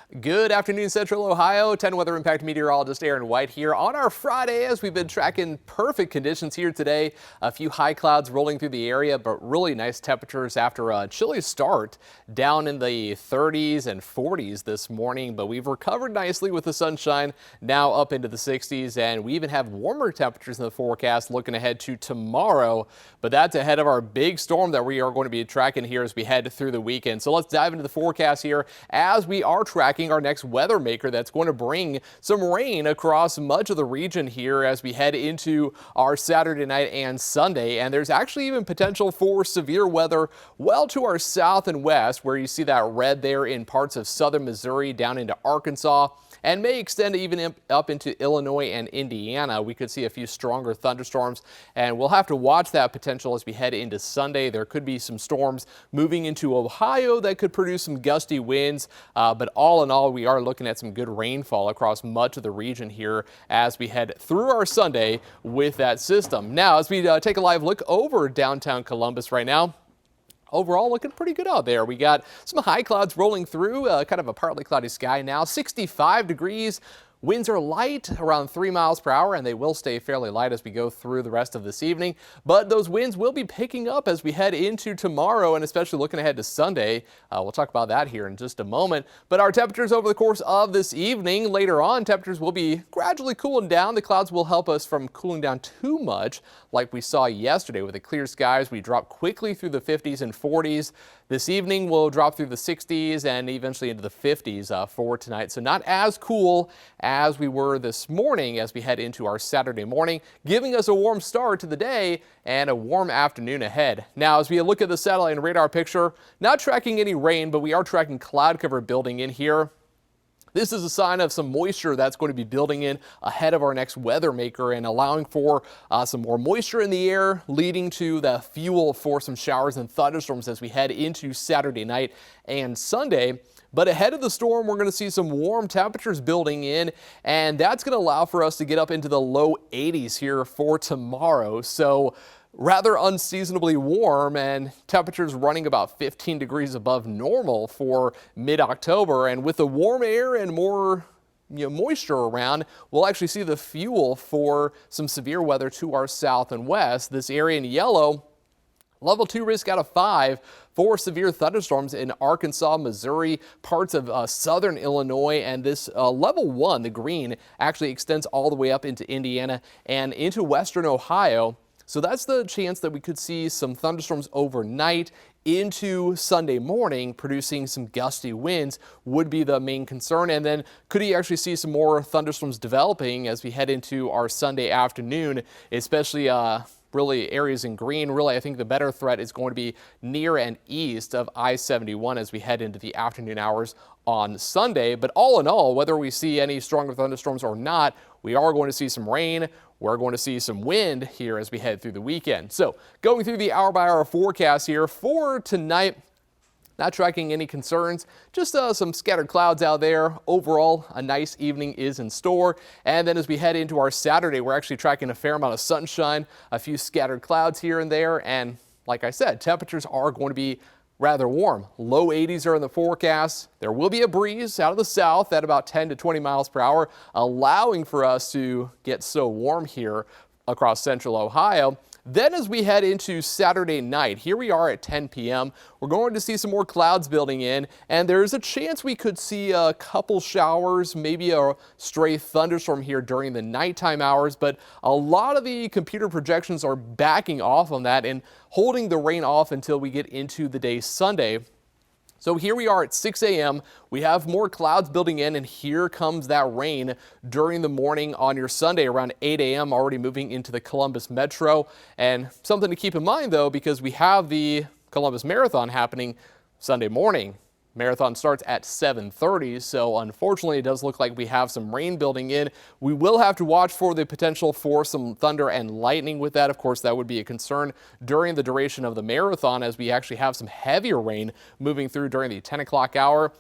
Good afternoon, Central Ohio. 10 weather impact meteorologist Aaron White here on our Friday as we've been tracking perfect conditions here today. A few high clouds rolling through the area, but really nice temperatures after a chilly start down in the 30s and 40s this morning. But we've recovered nicely with the sunshine now up into the 60s, and we even have warmer temperatures in the forecast looking ahead to tomorrow. But that's ahead of our big storm that we are going to be tracking here as we head through the weekend. So let's dive into the forecast here as we are tracking our next weather maker that's going to bring some rain across much of the region here as we head into our Saturday night and Sunday. And there's actually even potential for severe weather well to our south and west, where you see that red there in parts of southern Missouri down into Arkansas, and may extend even up into Illinois and Indiana. We could see a few stronger thunderstorms, and we'll have to watch that potential as we head into Sunday. There could be some storms moving into Ohio that could produce some gusty winds, but all in all, we are looking at some good rainfall across much of the region here as we head through our Sunday with that system. Now, as we take a live look over downtown Columbus right now, overall, looking pretty good out there. We got some high clouds rolling through, kind of a partly cloudy sky now, 65 degrees. Winds are light, around 3 miles per hour, and they will stay fairly light as we go through the rest of this evening. But those winds will be picking up as we head into tomorrow, and especially looking ahead to Sunday. We'll talk about that here in just a moment. But our temperatures over the course of this evening, later on, temperatures will be gradually cooling down. The clouds will help us from cooling down too much like we saw yesterday with the clear skies. We drop quickly through the 50s and 40s. This evening we'll drop through the 60s and eventually into the 50s for tonight. So not as cool as we were this morning as we head into our Saturday morning, giving us a warm start to the day and a warm afternoon ahead. Now, as we look at the satellite and radar picture, not tracking any rain, but we are tracking cloud cover building in here. This is a sign of some moisture that's going to be building in ahead of our next weather maker and allowing for some more moisture in the air, leading to the fuel for some showers and thunderstorms as we head into Saturday night and Sunday. But ahead of the storm, we're going to see some warm temperatures building in, and that's going to allow for us to get up into the low 80s here for tomorrow. So rather unseasonably warm, and temperatures running about 15 degrees above normal for mid-October. And with the warm air and more moisture around, we'll actually see the fuel for some severe weather to our south and west. This area in yellow, level 2 risk out of 5 for severe thunderstorms in Arkansas, Missouri, parts of southern Illinois, and this level 1, the green, actually extends all the way up into Indiana and into western Ohio. So that's the chance that we could see some thunderstorms overnight into Sunday morning, producing some gusty winds would be the main concern. And then could you actually see some more thunderstorms developing as we head into our Sunday afternoon, especially really areas in green. Really, I think the better threat is going to be near and east of I-71 as we head into the afternoon hours on Sunday. But all in all, whether we see any stronger thunderstorms or not, we are going to see some rain. We're going to see some wind here as we head through the weekend. So going through the hour-by-hour forecast here for tonight, not tracking any concerns, just some scattered clouds out there. Overall, a nice evening is in store. And then as we head into our Saturday, we're actually tracking a fair amount of sunshine, a few scattered clouds here and there. And like I said, temperatures are going to be rather warm. Low 80s are in the forecast. There will be a breeze out of the south at about 10 to 20 miles per hour, allowing for us to get so warm here across central Ohio. Then as we head into Saturday night, here we are at 10 p.m., we're going to see some more clouds building in, and there's a chance we could see a couple showers, maybe a stray thunderstorm here during the nighttime hours, but a lot of the computer projections are backing off on that and holding the rain off until we get into the day Sunday. So here we are at 6 a.m. We have more clouds building in, and here comes that rain during the morning on your Sunday around 8 a.m. already moving into the Columbus metro. And something to keep in mind, though, because we have the Columbus Marathon happening Sunday morning. Marathon starts at 7:30, so unfortunately it does look like we have some rain building in. We will have to watch for the potential for some thunder and lightning with that. Of course, that would be a concern during the duration of the marathon as we actually have some heavier rain moving through during the 10 o'clock hour.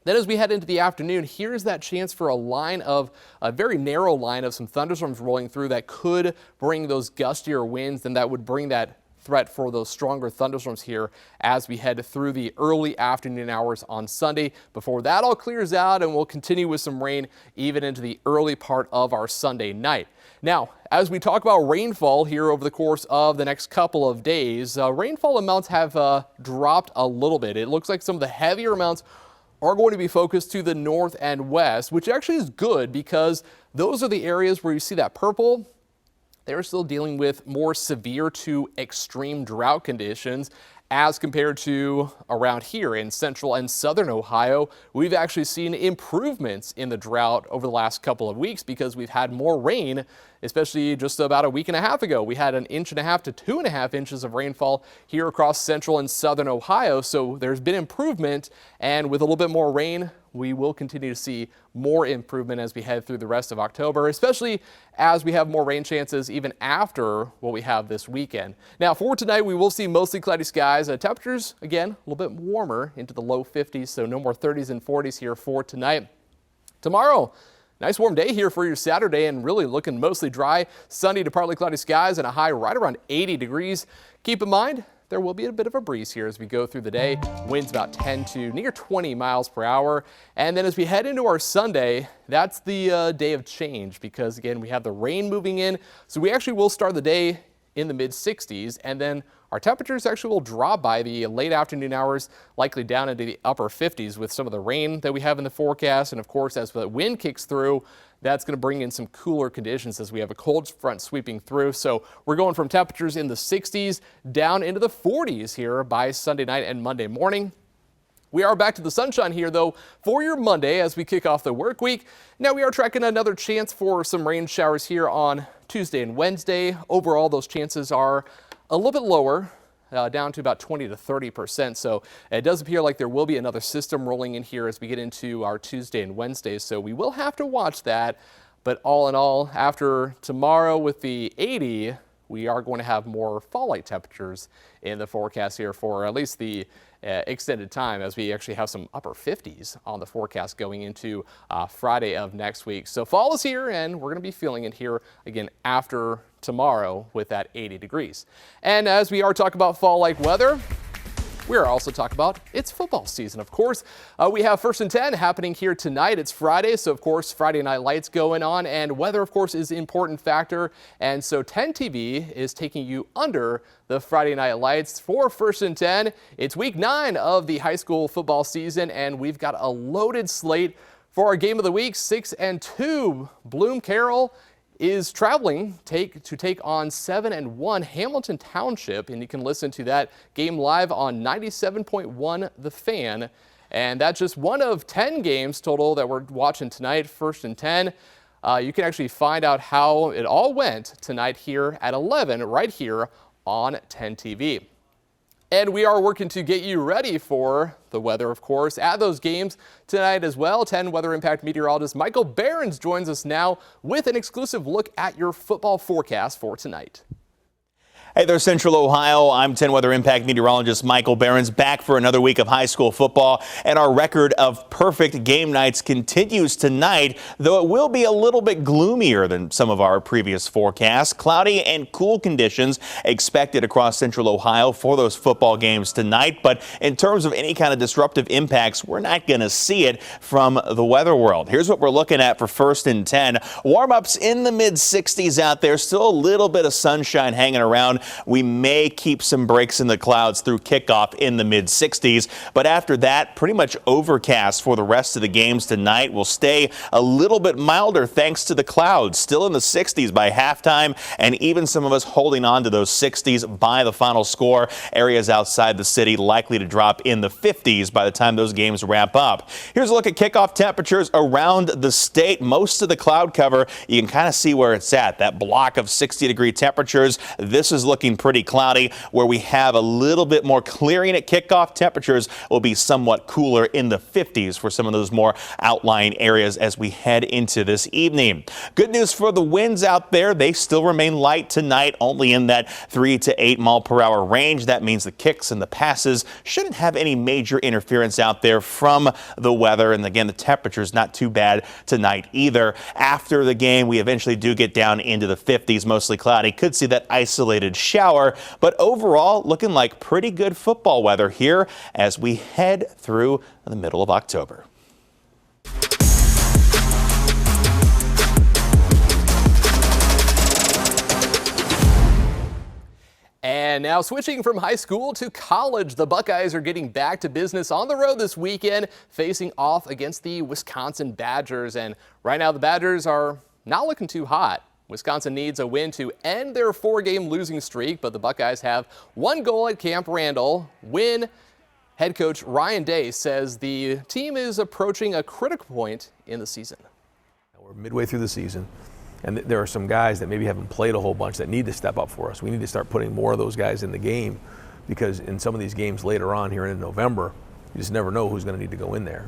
Then as we head into the afternoon, here's that chance for a very narrow line of some thunderstorms rolling through that could bring those gustier winds, and that would bring that threat for those stronger thunderstorms here as we head through the early afternoon hours on Sunday before that all clears out, and we'll continue with some rain even into the early part of our Sunday night. Now, as we talk about rainfall here over the course of the next couple of days, rainfall amounts have dropped a little bit. It looks like some of the heavier amounts are going to be focused to the north and west, which actually is good because those are the areas where you see that purple. They're still dealing with more severe to extreme drought conditions as compared to around here in central and southern Ohio. We've actually seen improvements in the drought over the last couple of weeks because we've had more rain, especially just about a week and a half ago. We had 1.5 inches to 2.5 inches of rainfall here across central and southern Ohio. So there's been improvement, and with a little bit more rain, we will continue to see more improvement as we head through the rest of October, especially as we have more rain chances even after what we have this weekend. Now for tonight, we will see mostly cloudy skies. Temperatures, again, a little bit warmer into the low 50s, so no more 30s and 40s here for tonight. Tomorrow, nice warm day here for your Saturday and really looking mostly dry, sunny to partly cloudy skies and a high right around 80 degrees. Keep in mind, there will be a bit of a breeze here as we go through the day. Winds about 10 to near 20 miles per hour. And then as we head into our Sunday, that's the day of change because, again, we have the rain moving in. So we actually will start the day in the mid 60s, and then our temperatures actually will drop by the late afternoon hours, likely down into the upper 50s with some of the rain that we have in the forecast. And of course, as the wind kicks through, that's going to bring in some cooler conditions as we have a cold front sweeping through. So we're going from temperatures in the 60s down into the 40s here by Sunday night and Monday morning. We are back to the sunshine here, though, for your Monday as we kick off the work week. Now we are tracking another chance for some rain showers here on Tuesday and Wednesday. Overall, those chances are a little bit lower, down to about 20 to 30%. So it does appear like there will be another system rolling in here as we get into our Tuesday and Wednesday. So we will have to watch that. But all in all, after tomorrow with the 80, we are going to have more fall-like temperatures in the forecast here for at least the extended time, as we actually have some upper 50s on the forecast going into Friday of next week. So fall is here, and we're going to be feeling it here again after tomorrow with that 80 degrees. And as we are talking about fall-like weather, we are also talking about it's football season, of course. We have 1st and 10 happening here tonight. It's Friday, so of course Friday night lights going on, and weather, of course, is an important factor. And so 10 TV is taking you under the Friday night lights for 1st and 10. It's week 9 of the high school football season, and we've got a loaded slate for our game of the week. 6 and 2, Bloom Carroll is traveling to take on 7 and 1 Hamilton Township, and you can listen to that game live on 97.1 The Fan. And that's just one of 10 games total that we're watching tonight, 1st and 10. You can actually find out how it all went tonight here at 11 right here on 10 TV. And we are working to get you ready for the weather, of course, at those games tonight as well. 10 Weather Impact meteorologist Michael Behrens joins us now with an exclusive look at your football forecast for tonight. Hey there, Central Ohio. I'm 10 Weather Impact meteorologist Michael Behrens, back for another week of high school football, and our record of perfect game nights continues tonight, though it will be a little bit gloomier than some of our previous forecasts. Cloudy and cool conditions expected across Central Ohio for those football games tonight, but in terms of any kind of disruptive impacts, we're not going to see it from the weather world. Here's what we're looking at for 1st and 10. Warm-ups in the mid-60s out there, still a little bit of sunshine hanging around. We may keep some breaks in the clouds through kickoff in the mid-60s, but after that, pretty much overcast for the rest of the games tonight. Will stay a little bit milder thanks to the clouds, still in the 60s by halftime, and even some of us holding on to those 60s by the final score. Areas outside the city likely to drop in the 50s by the time those games wrap up. Here's a look at kickoff temperatures around the state. Most of the cloud cover, you can kind of see where it's at, that block of 60-degree temperatures. This is looking pretty cloudy. Where we have a little bit more clearing at kickoff, temperatures will be somewhat cooler in the 50s for some of those more outlying areas as we head into this evening. Good news for the winds out there. They still remain light tonight, only in that 3 to 8 mile per hour range. That means the kicks and the passes shouldn't have any major interference out there from the weather. And again, the temperature's not too bad tonight either. After the game, we eventually do get down into the 50s, mostly cloudy. Could see that isolated shower, but overall looking like pretty good football weather here as we head through the middle of October. And now switching from high school to college, the Buckeyes are getting back to business on the road this weekend, facing off against the Wisconsin Badgers. And right now the Badgers are not looking too hot. Wisconsin needs a win to end their 4-game losing streak, but the Buckeyes have one goal at Camp Randall. Head coach Ryan Day says the team is approaching a critical point in the season. We're midway through the season, and there are some guys that maybe haven't played a whole bunch that need to step up for us. We need to start putting more of those guys in the game, because in some of these games later on here in November, you just never know who's going to need to go in there.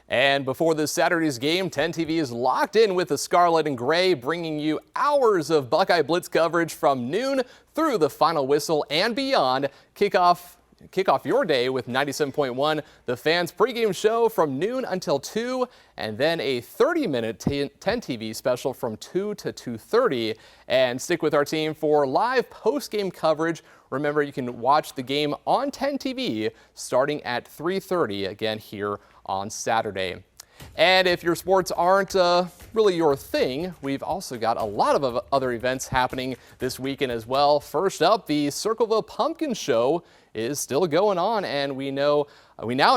And before this Saturday's game, 10 TV is locked in with the Scarlet and Gray, bringing you hours of Buckeye Blitz coverage from noon through the final whistle and beyond. Kick off your day with 97.1, the Fans pregame show from noon until 2, and then a 30-minute 10 TV special from 2 to 2:30. And stick with our team for live post-game coverage. Remember, you can watch the game on 10 TV starting at 3:30 again here on Saturday. And if your sports aren't really your thing, we've also got a lot of other events happening this weekend as well. First up, the Circleville Pumpkin Show is still going on, and we now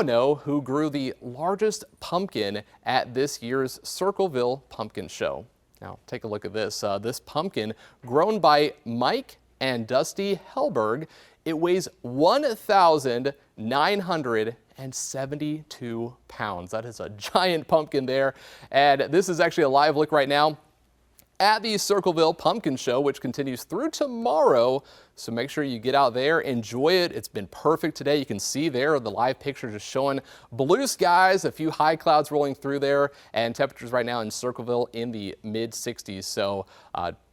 know who grew the largest pumpkin at this year's Circleville Pumpkin Show. Now, take a look at this. This pumpkin, grown by Mike and Dusty Helberg, it weighs 1,972 pounds. That is a giant pumpkin there. And this is actually a live look right now at the Circleville Pumpkin Show, which continues through tomorrow. So make sure you get out there, enjoy it. It's been perfect today. You can see there the live picture just showing blue skies, a few high clouds rolling through there, and temperatures right now in Circleville in the mid-60s. So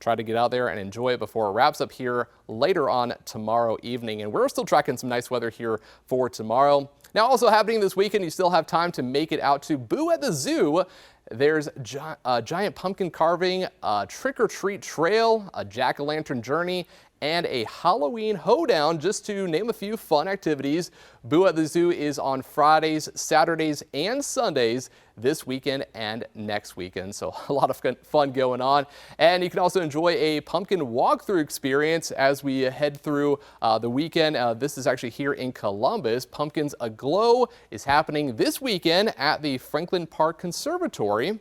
try to get out there and enjoy it before it wraps up here later on tomorrow evening. And we're still tracking some nice weather here for tomorrow. Now, also happening this weekend, you still have time to make it out to Boo at the Zoo. There's giant pumpkin carving, a trick-or-treat trail, a jack-o'-lantern journey, and a Halloween hoedown, just to name a few fun activities. Boo at the Zoo is on Fridays, Saturdays, and Sundays this weekend and next weekend. So a lot of fun going on. And you can also enjoy a pumpkin walkthrough experience as we head through the weekend. This is actually here in Columbus. Pumpkins Aglow is happening this weekend at the Franklin Park Conservatory.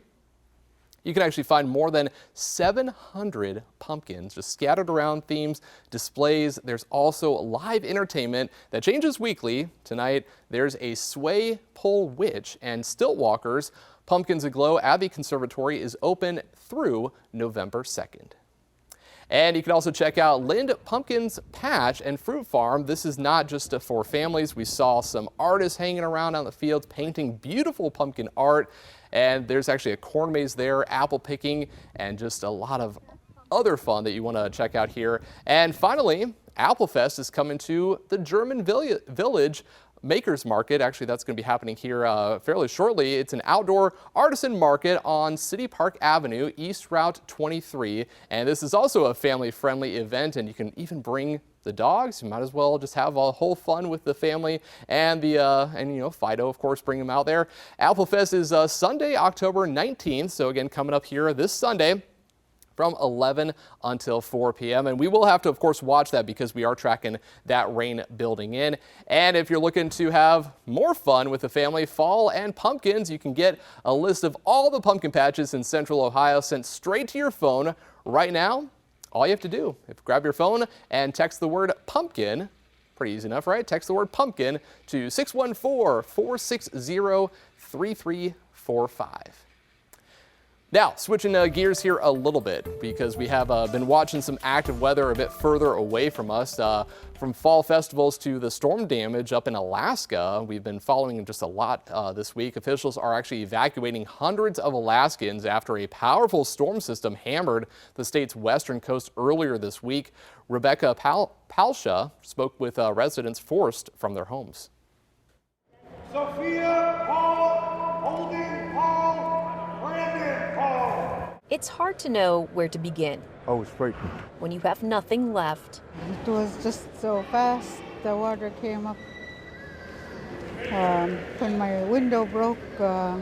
You can actually find more than 700 pumpkins just scattered around themes, displays. There's also live entertainment that changes weekly. Tonight, there's a sway pole witch and stilt walkers. Pumpkins Aglow at the Conservatory is open through November 2nd. And you can also check out Lind Pumpkin's Patch and Fruit Farm. This is not just for families. We saw some artists hanging around on the fields painting beautiful pumpkin art. And there's actually a corn maze there, apple picking, and just a lot of other fun that you want to check out here. And finally, Apple Fest is coming to the German Village Makers Market. Actually, that's going to be happening here fairly shortly. It's an outdoor artisan market on City Park Avenue, East Route 23. And this is also a family-friendly event, and you can even bring the dogs. You might as well just have a whole fun with the family and Fido, of course, bring them out there. Apple Fest is Sunday, October 19th. So again, coming up here this Sunday from 11 until 4 p.m. And we will have to, of course, watch that because we are tracking that rain building in. And if you're looking to have more fun with the family, fall and pumpkins, you can get a list of all the pumpkin patches in Central Ohio sent straight to your phone right now. All you have to do is grab your phone and text the word pumpkin. Pretty easy enough, right? Text the word pumpkin to 614-460-3345. Now, switching gears here a little bit because we have been watching some active weather a bit further away from us. From fall festivals to the storm damage up in Alaska, we've been following just a lot this week. Officials are actually evacuating hundreds of Alaskans after a powerful storm system hammered the state's western coast earlier this week. Rebecca Palsha spoke with residents forced from their homes. Sophia, Paul, Holden, Paul, Brandon, Paul. It's hard to know where to begin I was frightened. when you have nothing left. It was just so fast. The water came up. When my window broke, I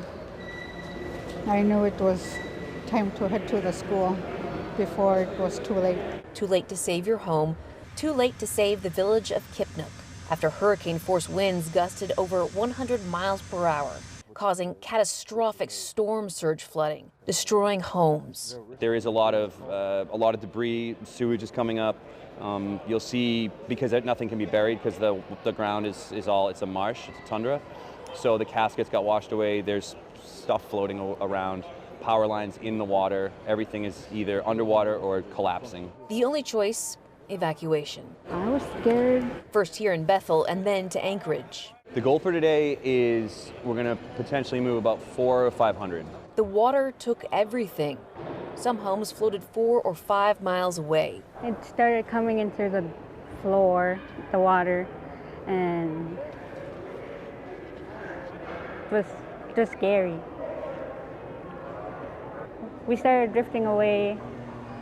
knew it was time to head to the school before it was too late. Too late to save your home, too late to save the village of Kipnuk after hurricane-force winds gusted over 100 miles per hour, causing catastrophic storm surge flooding, destroying homes. There is a lot of debris, sewage is coming up. You'll see, because nothing can be buried because the ground it's a marsh, it's a tundra. So the caskets got washed away, there's stuff floating around, power lines in the water, everything is either underwater or collapsing. The only choice, evacuation. I was scared. First here in Bethel and then to Anchorage. The goal for today is we're gonna potentially move about 400 or 500. The water took everything. Some homes floated 4 or 5 miles away. It started coming in through the floor, the water, and it was just scary. We started drifting away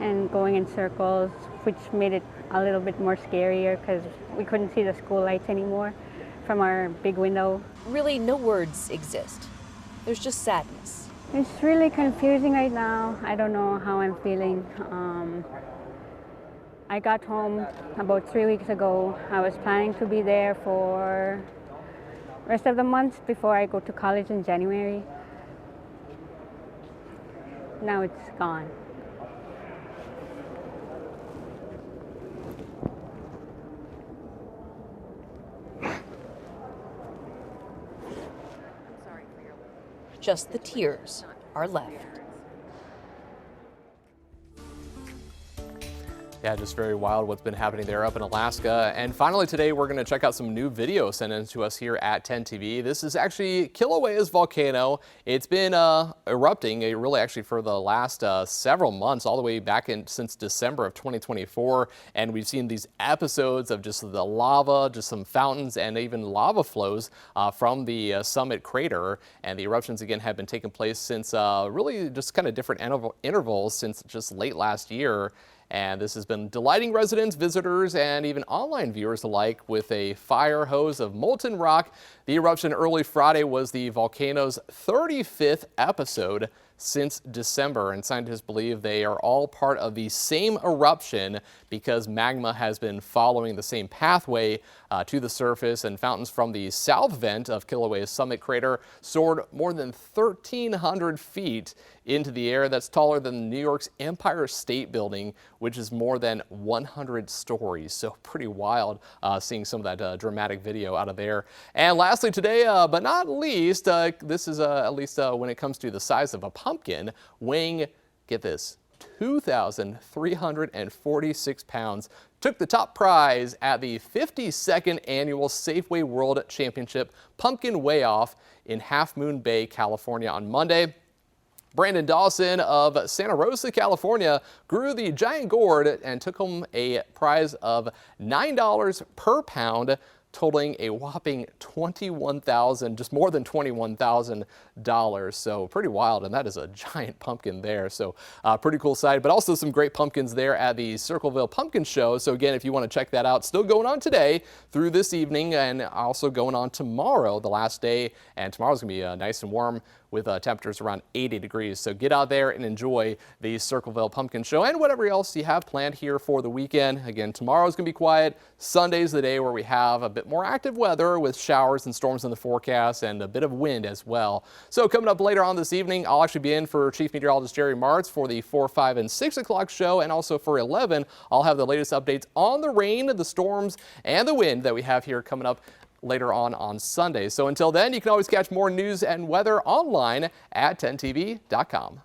and going in circles, which made it a little bit more scarier because we couldn't see the school lights anymore from our big window. Really, no words exist. There's just sadness. It's really confusing right now. I don't know how I'm feeling. I got home about 3 weeks ago. I was planning to be there for the rest of the month before I go to college in January. Now it's gone. Just the tears are left. Yeah, just very wild what's been happening there up in Alaska. And finally today, we're going to check out some new video sent in to us here at 10 TV. This is actually Kilauea's volcano. It's been erupting really actually for the last several months, all the way back since December of 2024. And we've seen these episodes of just the lava, just some fountains and even lava flows from the summit crater. And the eruptions again have been taking place since really just kind of different intervals since just late last year. And this has been delighting residents, visitors, and even online viewers alike with a fire hose of molten rock. The eruption early Friday was the volcano's 35th episode since December, and scientists believe they are all part of the same eruption because magma has been following the same pathway to the surface, and fountains from the south vent of Kilauea's summit crater soared more than 1,300 feet into the air. That's taller than New York's Empire State Building, which is more than 100 stories. So pretty wild seeing some of that dramatic video out of there. And lastly today, but not least, this is at least when it comes to the size of a pumpkin, weighing, get this, 2,346 pounds, took the top prize at the 52nd annual Safeway World Championship Pumpkin Weigh-Off in Half Moon Bay, California on Monday. Brandon Dawson of Santa Rosa, California, grew the giant gourd and took home a prize of $9 per pound, totaling a whopping just more than $21,000. So pretty wild, and that is a giant pumpkin there. So pretty cool sight, but also some great pumpkins there at the Circleville Pumpkin Show. So again, if you want to check that out, still going on today through this evening and also going on tomorrow, the last day. And tomorrow's gonna be nice and warm with temperatures around 80 degrees. So get out there and enjoy the Circleville Pumpkin Show and whatever else you have planned here for the weekend. Again, tomorrow's gonna be quiet. Sunday's the day where we have a bit more active weather with showers and storms in the forecast and a bit of wind as well. So coming up later on this evening, I'll actually be in for Chief Meteorologist Jerry Martz for the 4, 5, and 6 o'clock show. And also for 11, I'll have the latest updates on the rain, the storms, and the wind that we have here coming up later on Sunday. So until then, you can always catch more news and weather online at 10tv.com.